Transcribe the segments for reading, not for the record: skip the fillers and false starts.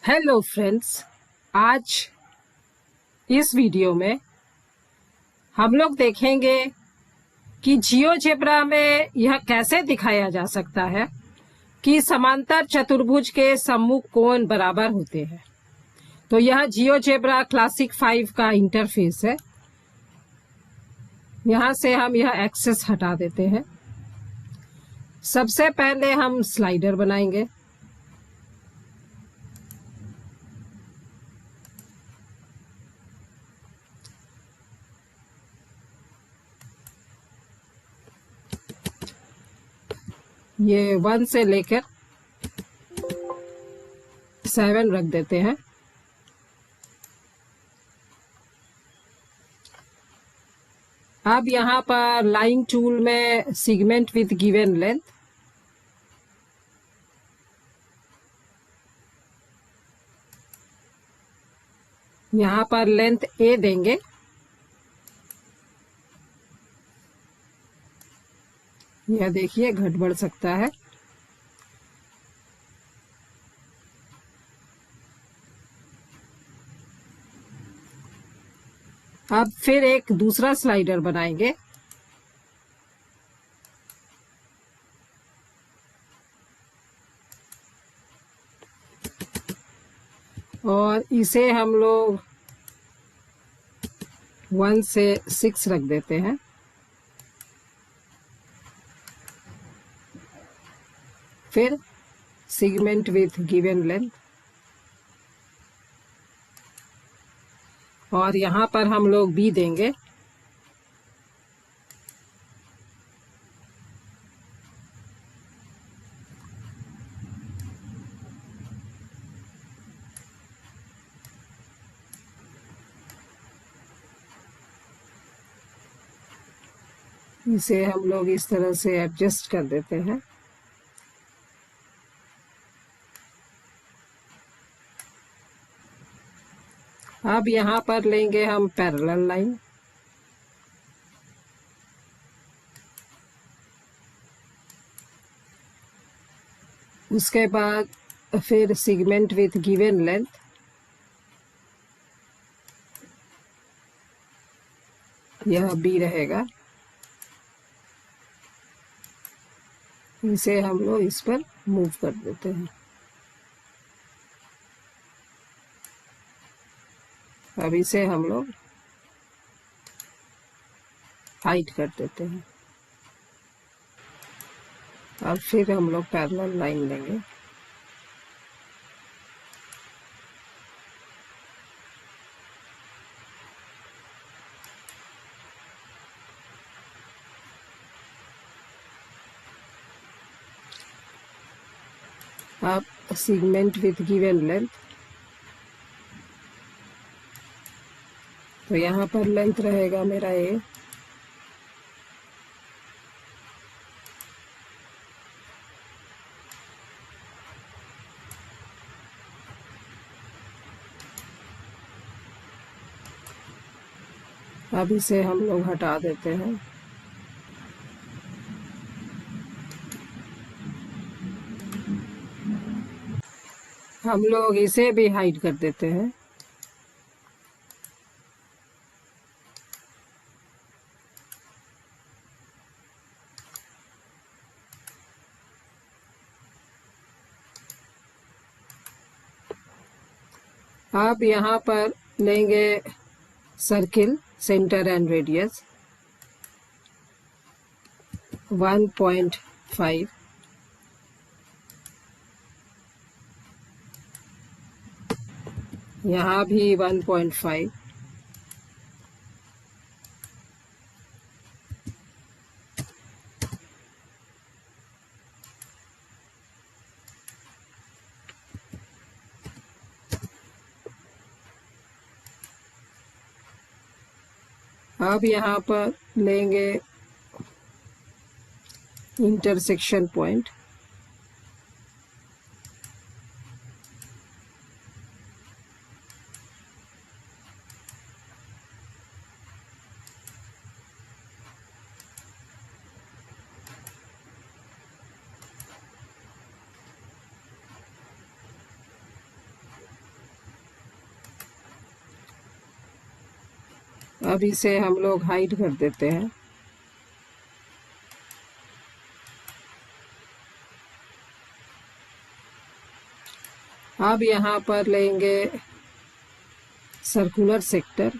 Hello friends, आज इस video में हम लोग देखेंगे कि जियोजेब्रा में यह कैसे दिखाया जा सकता है कि समांतर चतुर्भुज के सम्मुख कोण बराबर होते हैं। तो यह जियोजेब्रा क्लासिक 5 का इंटरफेस है। यहाँ से हम यह एक्सेस हटा देते हैं। सबसे पहले हम स्लाइडर बनाएंगे। ये 1 से लेकर 7 रख देते हैं। अब यहाँ पर लाइन टूल में सेगमेंट विथ गिवन लेंथ, यहाँ पर लेंथ ए देंगे। यह देखिए घट बढ़ सकता है। अब फिर एक दूसरा स्लाइडर बनाएंगे। और इसे हम लोग 1 से 6 रख देते हैं। फिर सेगमेंट विथ गिवन लेंथ, और यहाँ पर हम लोग बी देंगे। इसे हम लोग इस तरह से एडजस्ट कर देते हैं। अब यहाँ पर लेंगे हम पैरेलल लाइन। उसके बाद फिर सेगमेंट विथ गिवन लेंथ, यह बी रहेगा। इसे हम लोग इस पर मूव कर देते हैं। अब इसे हम लोग हाइड कर देते हैं। और फिर हम लोग पैरेलल लाइन लेंगे। अब सेगमेंट विथ गिवन लेंथ, तो यहाँ पर लेंथ रहेगा मेरा ए। अब इसे हम लोग हटा देते हैं। हम लोग इसे भी हाइड कर देते हैं। अब यहाँ पर लेंगे सर्किल, सेंटर एंड रेडियस 1.5। यहाँ भी 1.5। अब यहाँ पर लेंगे इंटरसेक्शन पॉइंट, अब इसे हम लोग हाइड कर देते हैं। अब यहाँ पर लेंगे सर्कुलर सेक्टर।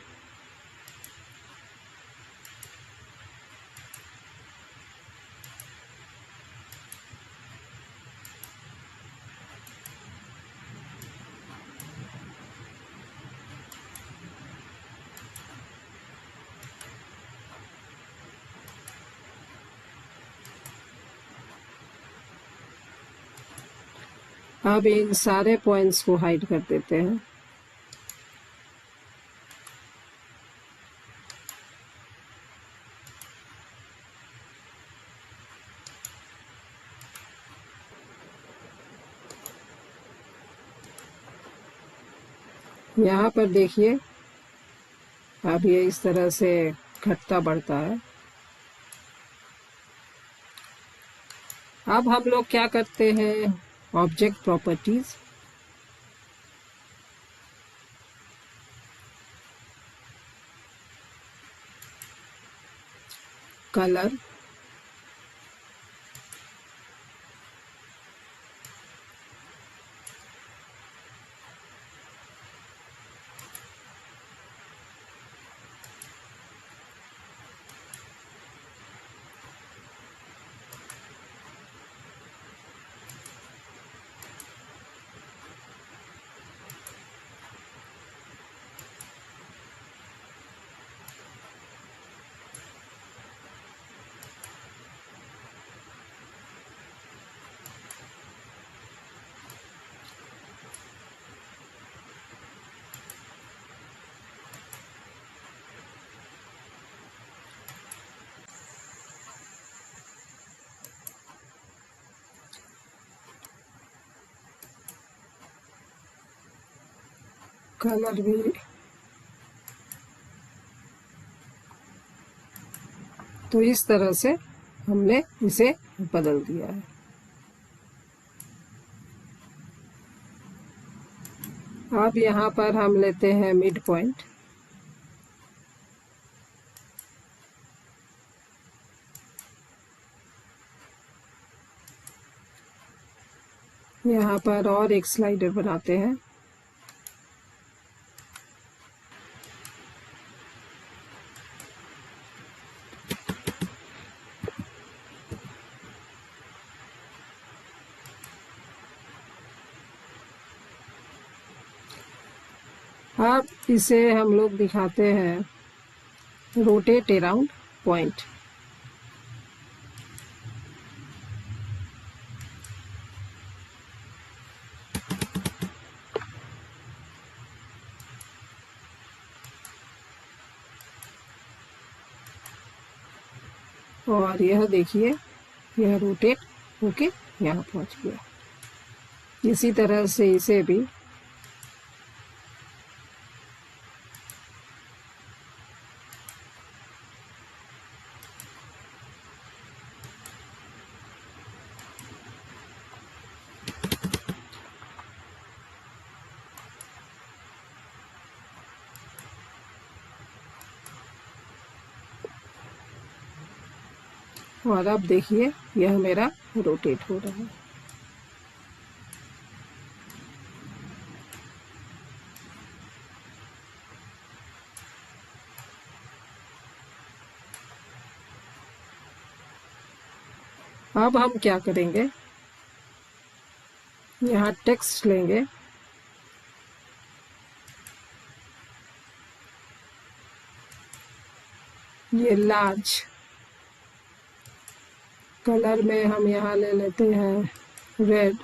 अब इन सारे पॉइंट्स को हाइड कर देते हैं। यहाँ पर देखिए, अब ये इस तरह से घटता बढ़ता है। अब हम लोग क्या करते हैं, ऑब्जेक्ट प्रॉपर्टीज, कलर, कलर भी तो इस तरह से हमने इसे बदल दिया है। अब यहाँ पर हम लेते हैं मिड पॉइंट। यहाँ पर और एक स्लाइडर बनाते हैं। अब इसे हम लोग दिखाते हैं रोटेट अराउंड पॉइंट। और यह देखिए, यह रोटेट होके यहाँ पहुँच गया। इसी तरह से इसे भी और अब देखिए, यह मेरा रोटेट हो रहा है। अब हम क्या करेंगे, यहाँ टेक्स्ट लेंगे। ये लार्ज कलर में हम यहाँ ले लेते हैं रेड।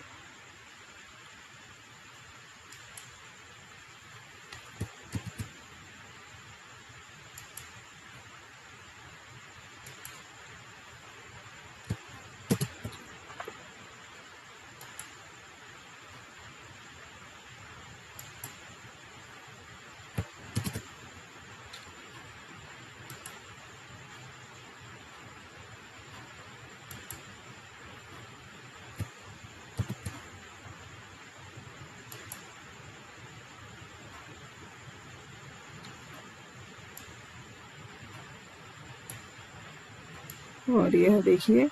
और यह देखिए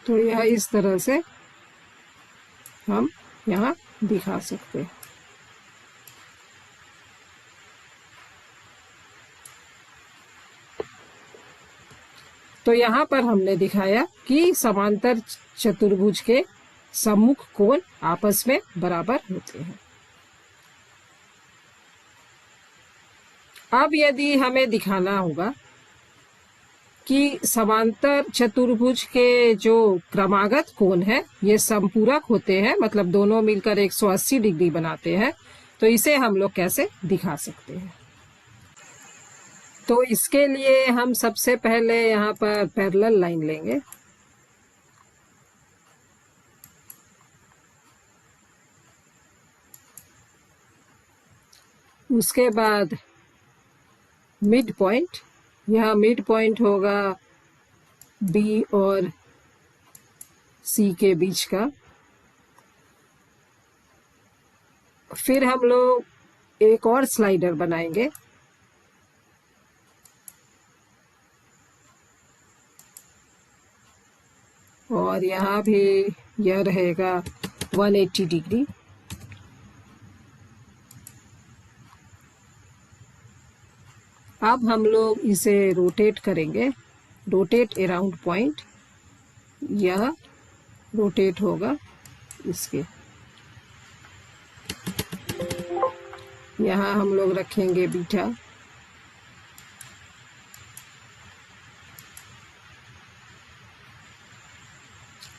तो यह इस तरह से हम यहाँ दिखा सकते हैं। तो यहाँ पर हमने दिखाया कि समांतर चतुर्भुज के सम्मुख कोण आपस में बराबर होते हैं। अब यदि हमें दिखाना होगा कि समांतर चतुर्भुज के जो क्रमागत कोण है ये समपूरक होते हैं, मतलब दोनों मिलकर 180 डिग्री बनाते हैं, तो इसे हम लोग कैसे दिखा सकते हैं। तो इसके लिए हम सबसे पहले यहाँ पर पैरेलल लाइन लेंगे। उसके बाद मिड पॉइंट, यह मिड पॉइंट होगा बी और सी के बीच का। फिर हम लोग एक और स्लाइडर बनाएंगे और यहाँ भी यह रहेगा 180 डिग्री। अब हम लोग इसे रोटेट करेंगे, रोटेट अराउंड पॉइंट। यह रोटेट होगा इसके, यहाँ हम लोग रखेंगे बीटा।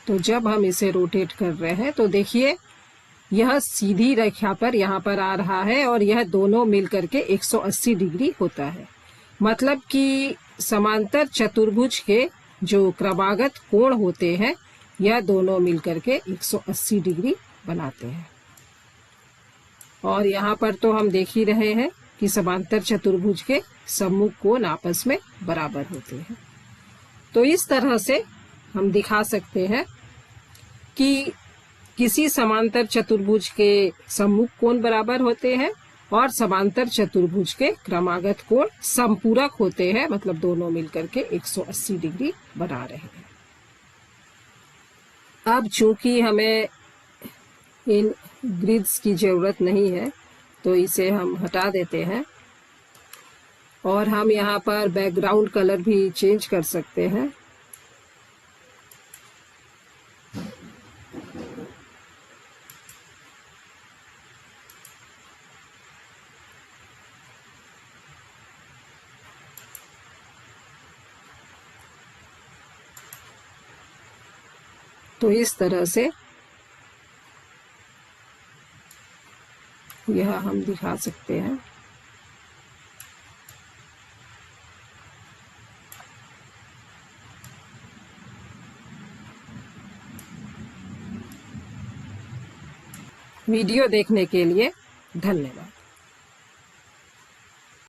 तो जब हम इसे रोटेट कर रहे हैं तो देखिए यह सीधी रेखा पर यहाँ पर आ रहा है और यह दोनों मिलकर के 180 डिग्री होता है। मतलब कि समांतर चतुर्भुज के जो क्रमागत कोण होते हैं यह दोनों मिलकर के 180 डिग्री बनाते हैं। और यहाँ पर तो हम देख ही रहे हैं कि समांतर चतुर्भुज के सम्मुख कोण आपस में बराबर होते हैं। तो इस तरह से हम दिखा सकते हैं कि किसी समांतर चतुर्भुज के सम्मुख कोण बराबर होते हैं और समांतर चतुर्भुज के क्रमागत कोण समपूरक होते हैं, मतलब दोनों मिलकर के 180 डिग्री बना रहे हैं। अब चूंकि हमें इन ग्रिड्स की जरूरत नहीं है तो इसे हम हटा देते हैं और हम यहाँ पर बैकग्राउंड कलर भी चेंज कर सकते हैं। तो इस तरह से यह हम दिखा सकते हैं। वीडियो देखने के लिए धन्यवाद।